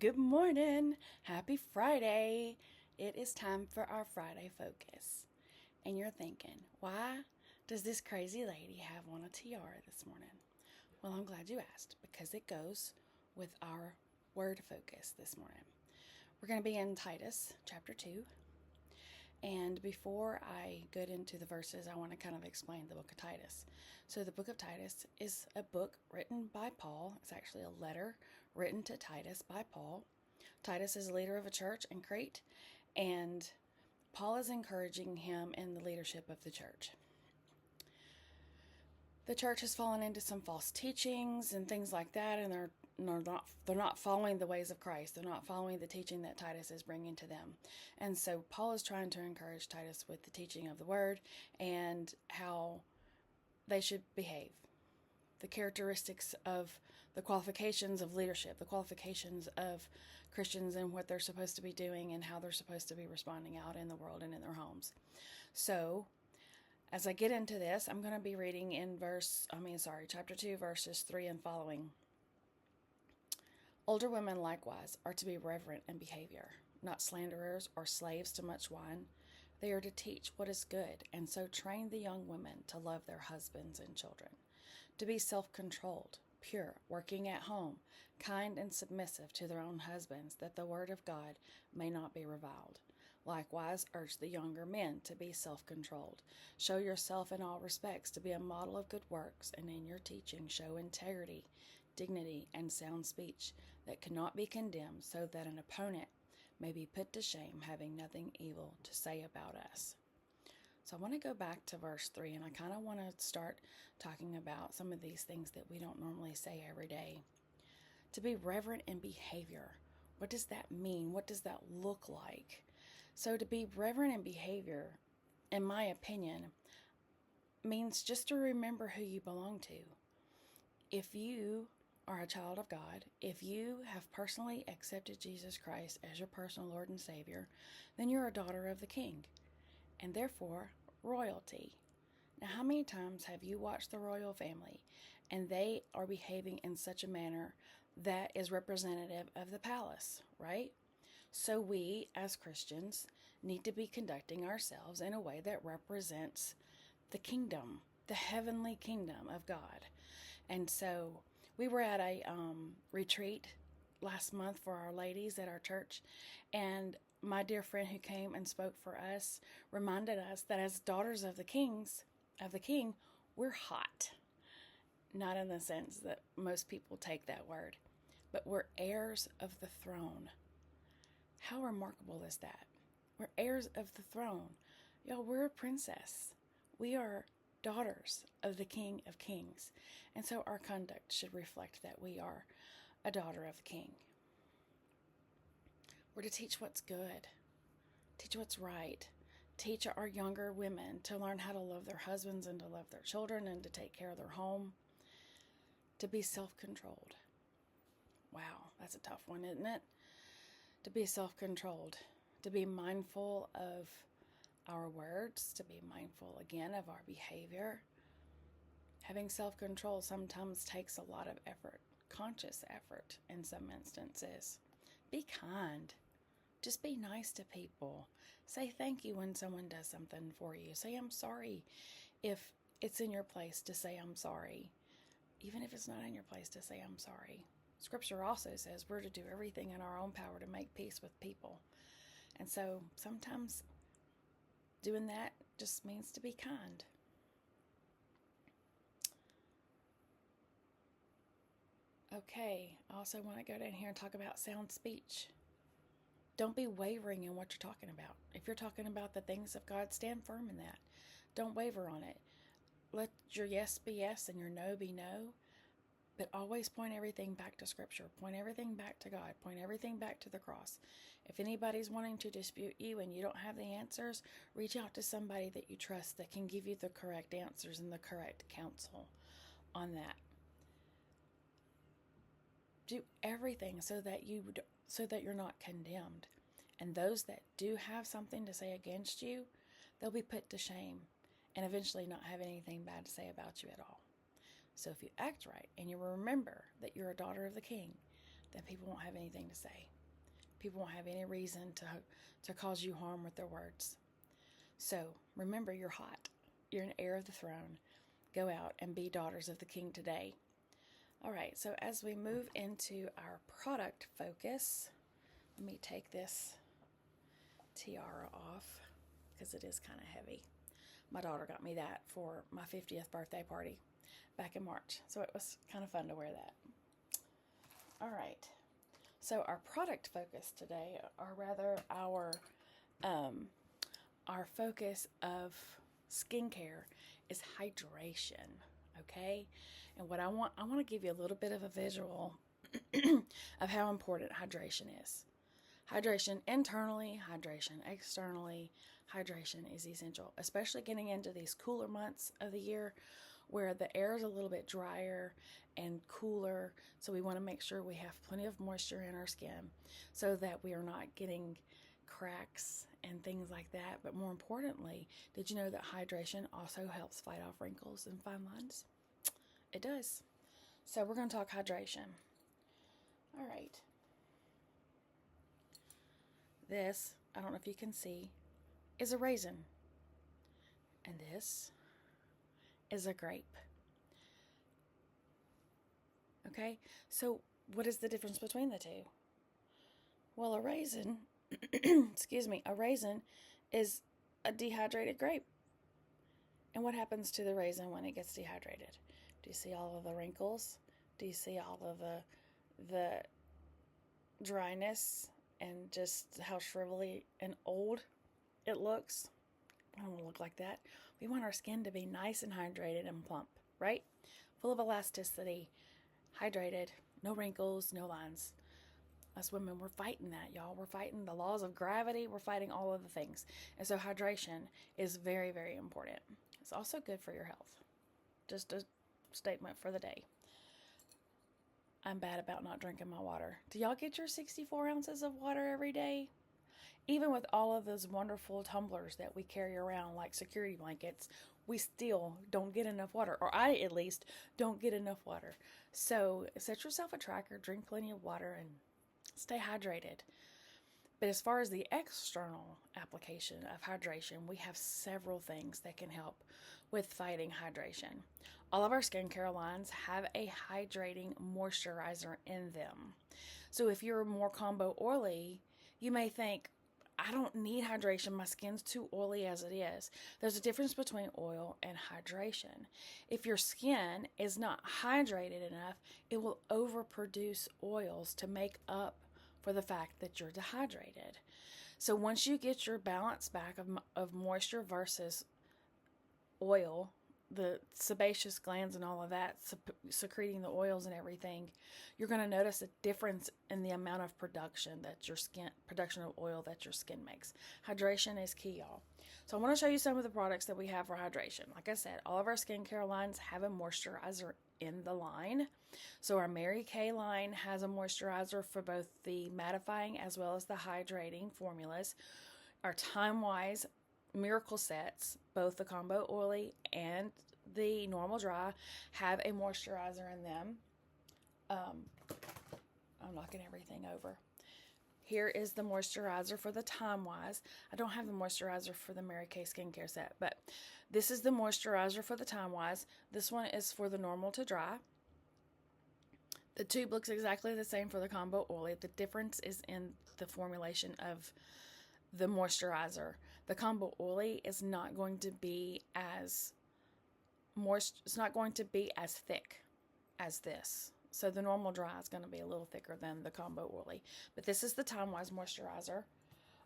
Good morning. Happy Friday. It is time for our Friday focus. And you're thinking, why does this crazy lady have on a tiara this morning? Well, I'm glad you asked because it goes with our word focus this morning. We're going to be in Titus chapter 2. And before I get into the verses, I want to kind of explain the book of Titus. So the book of Titus is a book written by Paul. It's actually a letter written to Titus by Paul. Titus is a leader of a church in Crete, and Paul is encouraging him in the leadership of the church. The church has fallen into some false teachings and things like that, and they're not following the ways of Christ. They're not following the teaching that Titus is bringing to them. And so Paul is trying to encourage Titus with the teaching of the word and how they should behave. The characteristics of the qualifications of leadership, the qualifications of Christians and what they're supposed to be doing and how they're supposed to be responding out in the world and in their homes. So as I get into this, I'm going to be reading in chapter 2, verses 3 and following. Older women likewise are to be reverent in behavior, not slanderers or slaves to much wine. They are to teach what is good, and so train the young women to love their husbands and children, to be self-controlled, pure, working at home, kind and submissive to their own husbands, that the word of God may not be reviled. Likewise, urge the younger men to be self-controlled. Show yourself in all respects to be a model of good works, and in your teaching show integrity, dignity, and sound speech that cannot be condemned, so that an opponent may be put to shame, having nothing evil to say about us. So I want to go back to verse 3, and I kind of want to start talking about some of these things that we don't normally say every day. To be reverent in behavior. What does that mean? What does that look like? So to be reverent in behavior, in my opinion, means just to remember who you belong to. If you are a child of God, if you have personally accepted Jesus Christ as your personal Lord and Savior, then you're a daughter of the King, and therefore royalty. Now, how many times have you watched the royal family and they are behaving in such a manner that is representative of the palace, right? So we, as Christians, need to be conducting ourselves in a way that represents the kingdom, the heavenly kingdom of God. And so we were at a retreat last month for our ladies at our church, and my dear friend who came and spoke for us reminded us that as daughters of the King, we're hot. Not in the sense that most people take that word, but we're heirs of the throne. How remarkable is that? We're heirs of the throne. Y'all, we're a princess. We are daughters of the King of Kings. And so our conduct should reflect that we are a daughter of the King. We're to teach what's good, teach what's right, teach our younger women to learn how to love their husbands and to love their children and to take care of their home, to be self-controlled. Wow, that's a tough one, isn't it? To be self-controlled, to be mindful of our words, to be mindful again of our behavior. Having self-control sometimes takes a lot of effort, conscious effort in some instances. Be kind. Just be nice to people. Say thank you when someone does something for you. Say I'm sorry if it's in your place to say I'm sorry, even if it's not in your place to say I'm sorry. Scripture also says we're to do everything in our own power to make peace with people. And so sometimes doing that just means to be kind. Okay, I also want to go down here and talk about sound speech. Don't be wavering in what you're talking about. If you're talking about the things of God, stand firm in that. Don't waver on it. Let your yes be yes and your no be no. But always point everything back to Scripture. Point everything back to God. Point everything back to the cross. If anybody's wanting to dispute you and you don't have the answers, reach out to somebody that you trust that can give you the correct answers and the correct counsel on that. Do everything so that you're not condemned. And those that do have something to say against you, they'll be put to shame and eventually not have anything bad to say about you at all. So if you act right and you remember that you're a daughter of the King, then people won't have anything to say. People won't have any reason to cause you harm with their words. So remember, you're hot. You're an heir of the throne. Go out and be daughters of the King today. All right, so as we move into our product focus, let me take this tiara off because it is kind of heavy. My daughter got me that for my 50th birthday party back in March, so it was kind of fun to wear that. All right, so our product focus today, or rather our focus of skincare is hydration, okay? And what I want to give you a little bit of a visual of how important hydration is. Hydration internally, hydration externally, hydration is essential, especially getting into these cooler months of the year where the air is a little bit drier and cooler. So we want to make sure we have plenty of moisture in our skin so that we are not getting cracks and things like that. But more importantly, did you know that hydration also helps fight off wrinkles and fine lines? It does. So we're going to talk hydration. All right. This, I don't know if you can see, is a raisin. And this is a grape. Okay? So what is the difference between the two? Well, a raisin, a raisin is a dehydrated grape. And what happens to the raisin when it gets dehydrated? Do you see all of the wrinkles? Do you see all of the dryness and just how shrivelly and old it looks? I don't want to look like that. We want our skin to be nice and hydrated and plump, right? Full of elasticity, hydrated, no wrinkles, no lines. Us women, we're fighting that, y'all. We're fighting the laws of gravity. We're fighting all of the things. And so hydration is very, very important. It's also good for your health. Just a statement for the day. I'm bad about not drinking my water. Do y'all get your 64 ounces of water every day? Even with all of those wonderful tumblers that we carry around like security blankets, we still don't get enough water, or I at least don't get enough water. So set yourself a tracker, drink plenty of water, and stay hydrated. But as far as the external application of hydration, we have several things that can help with fighting hydration. All of our skincare lines have a hydrating moisturizer in them. So if you're more combo oily, you may think, I don't need hydration. My skin's too oily as it is. There's a difference between oil and hydration. If your skin is not hydrated enough, it will overproduce oils to make up for the fact that you're dehydrated. So once you get your balance back of moisture versus oil, the sebaceous glands and all of that secreting the oils and everything, you're going to notice a difference in the amount of production of oil that your skin makes. Hydration is key, y'all. So I want to show you some of the products that we have for hydration. Like I said, all of our skincare lines have a moisturizer in the line. So our Mary Kay line has a moisturizer for both the mattifying as well as the hydrating formulas. Our TimeWise Miracle sets, both the combo oily and the normal dry, have a moisturizer in them. I'm knocking everything over. Here is the moisturizer for the TimeWise. I don't have the moisturizer for the Mary Kay skincare set, but this is the moisturizer for the TimeWise. This one is for the normal to dry. The tube looks exactly the same for the combo oily. The difference is in the formulation of the moisturizer. The combo oily is not going to be as it's not going to be as thick as this. So the normal dry is going to be a little thicker than the combo oily. But this is the TimeWise moisturizer.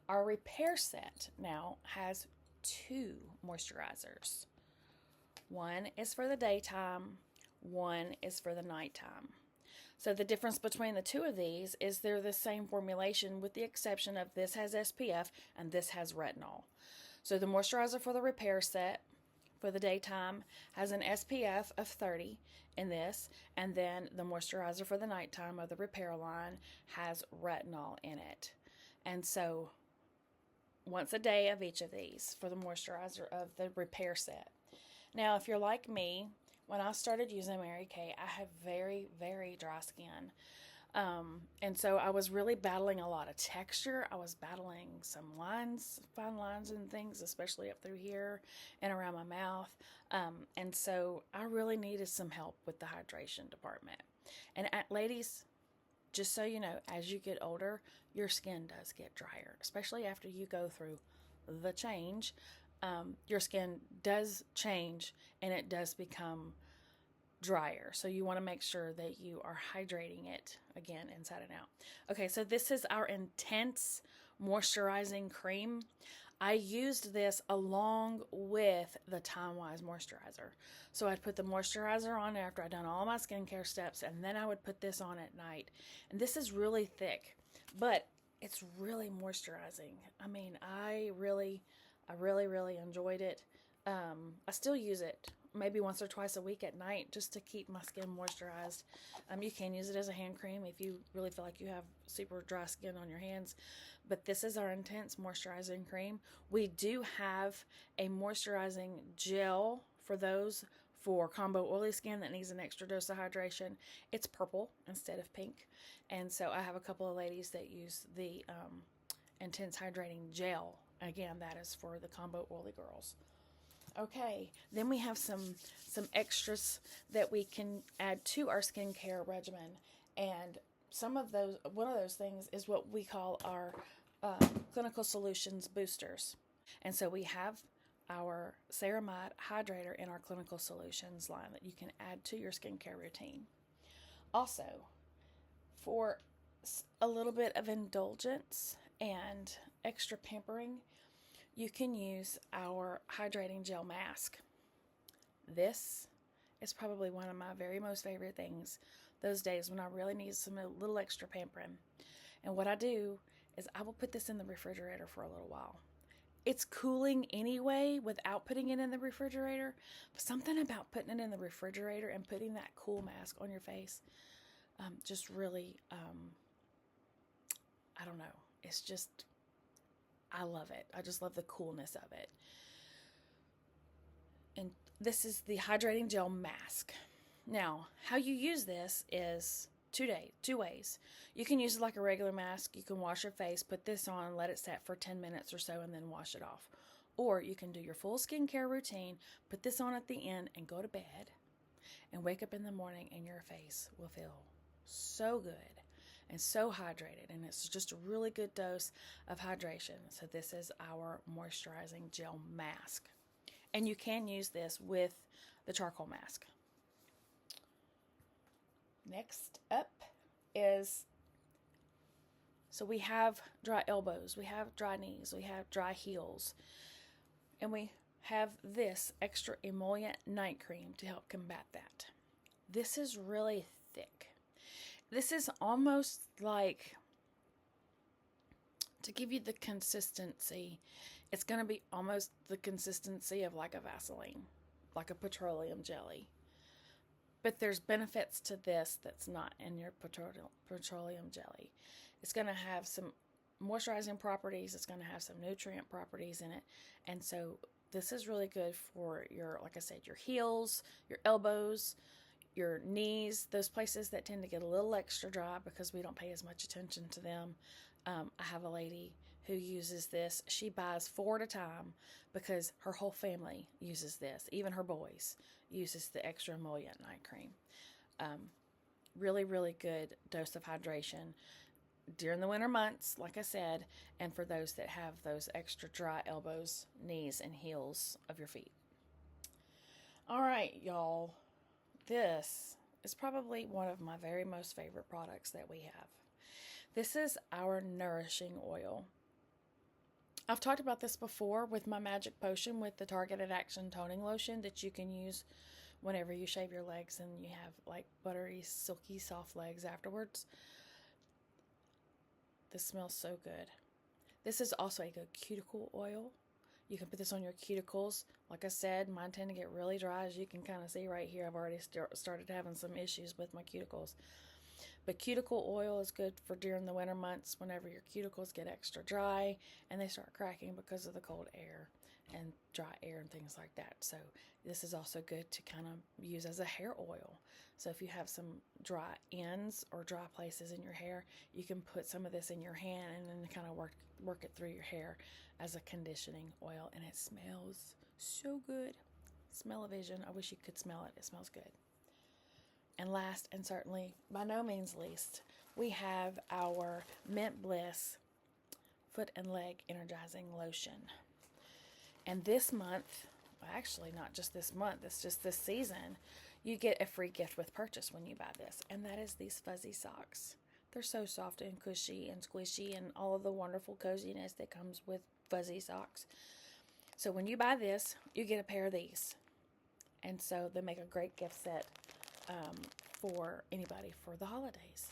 Our repair set now has 2 moisturizers. One is for the daytime, one is for the nighttime. So the difference between the two of these is they're the same formulation with the exception of this has SPF and this has retinol. So the moisturizer for the repair set for the daytime has an SPF of 30 in this, and then the moisturizer for the nighttime of the repair line has retinol in it. And so once a day of each of these for the moisturizer of the repair set. Now, if you're like me, when I started using Mary Kay, I have very, very dry skin. And so I was really battling a lot of texture. I was battling some lines, fine lines and things, especially up through here and around my mouth. And so I really needed some help with the hydration department. And ladies, just so you know, as you get older, your skin does get drier, especially after you go through the change. Your skin does change and it does become drier. So you want to make sure that you are hydrating it again inside and out. Okay, so this is our Intense Moisturizing Cream. I used this along with the TimeWise moisturizer. So I'd put the moisturizer on after I'd done all my skincare steps, and then I would put this on at night. And this is really thick, but it's really moisturizing. I mean, I really enjoyed it. I still use it maybe once or twice a week at night just to keep my skin moisturized. You can use it as a hand cream if you really feel like you have super dry skin on your hands. But this is our Intense Moisturizing Cream. We do have a moisturizing gel for those for combo oily skin that needs an extra dose of hydration. It's purple instead of pink. And so I have a couple of ladies that use the Intense Hydrating Gel. Again, that is for the combo oily girls. Okay, then we have some extras that we can add to our skincare regimen, and one of those things is what we call our Clinical Solutions boosters. And so we have our Ceramide Hydrator in our Clinical Solutions line that you can add to your skincare routine. Also, for a little bit of indulgence and extra pampering, you can use our hydrating gel mask. This is probably one of my very most favorite things those days when I really need a little extra pampering. And what I do is I will put this in the refrigerator for a little while. It's cooling anyway without putting it in the refrigerator, but something about putting it in the refrigerator and putting that cool mask on your face just really, I don't know, it's just, I love it. I just love the coolness of it. And this is the hydrating gel mask. Now, how you use this is two ways. You can use it like a regular mask. You can wash your face, put this on, let it set for 10 minutes or so, and then wash it off. Or you can do your full skincare routine, put this on at the end, and go to bed, and wake up in the morning, and your face will feel so good and so hydrated, and it's just a really good dose of hydration. So this is our moisturizing gel mask, and you can use this with the charcoal mask. Next up is, so we have dry elbows, we have dry knees, we have dry heels, and we have this extra emollient night cream to help combat that. This is really thick. This is almost like, to give you the consistency, it's going to be almost the consistency of like a Vaseline, like a petroleum jelly. But there's benefits to this that's not in your petroleum jelly. It's going to have some moisturizing properties. It's going to have some nutrient properties in it. And so this is really good for your, like I said, your heels, your elbows, your knees, those places that tend to get a little extra dry because we don't pay as much attention to them. I have a lady who uses this. She buys 4 at a time because her whole family uses this. Even her boys uses the extra emollient night cream. Really, really good dose of hydration during the winter months, like I said, and for those that have those extra dry elbows, knees, and heels of your feet. All right, y'all. This is probably one of my very most favorite products that we have. This is our Nourishing oil. I've talked about this before with my Magic Potion with the Targeted Action Toning Lotion that you can use whenever you shave your legs and you have like buttery, silky, soft legs afterwards. This smells so good. This is also a good cuticle oil. You can put this on your cuticles. Like I said, mine tend to get really dry. As you can kind of see right here, I've already started having some issues with my cuticles. But cuticle oil is good for during the winter months whenever your cuticles get extra dry and they start cracking because of the cold air. and dry air and things like that. So this is also good to kind of use as a hair oil. So if you have some dry ends or dry places in your hair, you can put some of this in your hand and then kind of work it through your hair as a conditioning oil, and it smells so good. Smell-o-vision. I wish you could smell it. It smells good. And last, and certainly by no means least, we have our Mint Bliss Foot and Leg Energizing Lotion. And this month, well, actually not just this month, it's just this season, you get a free gift with purchase when you buy this, and that is these fuzzy socks. They're so soft and cushy and squishy and all of the wonderful coziness that comes with fuzzy socks. So when you buy this, you get a pair of these. And so they make a great gift set for anybody for the holidays.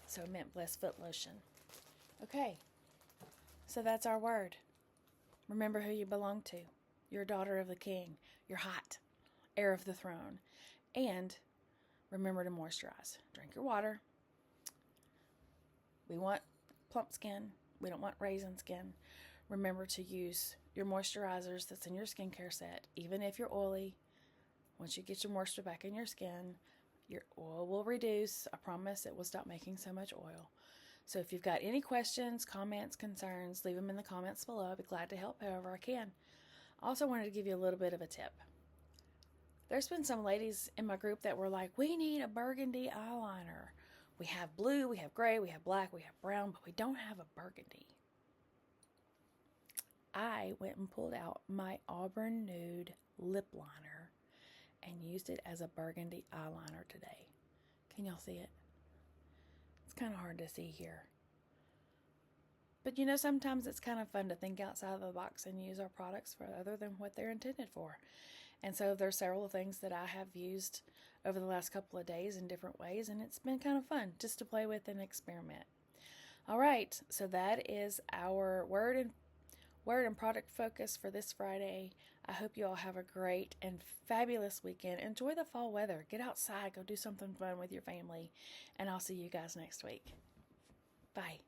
So Mint Bliss Foot Lotion. Okay, so that's our word. Remember who you belong to. You're a daughter of the King. You're hot. Heir of the throne. And remember to moisturize. Drink your water. We want plump skin. We don't want raisin skin. Remember to use your moisturizers that's in your skincare set. Even if you're oily, once you get your moisture back in your skin, your oil will reduce. I promise it will stop making so much oil. So if you've got any questions, comments, concerns, leave them in the comments below. I'll be glad to help however I can. I also wanted to give you a little bit of a tip. There's been some ladies in my group that were like, we need a burgundy eyeliner. We have blue, we have gray, we have black, we have brown, but we don't have a burgundy. I went and pulled out my Auburn Nude lip liner and used it as a burgundy eyeliner today. Can y'all see it? It's kind of hard to see here. But you know, sometimes it's kind of fun to think outside of the box and use our products for other than what they're intended for. And so there's several things that I have used over the last couple of days in different ways, and it's been kind of fun just to play with and experiment. All right, so that is our word and product focus for this Friday. I hope you all have a great and fabulous weekend. Enjoy the fall weather. Get outside, go do something fun with your family, and I'll see you guys next week. Bye.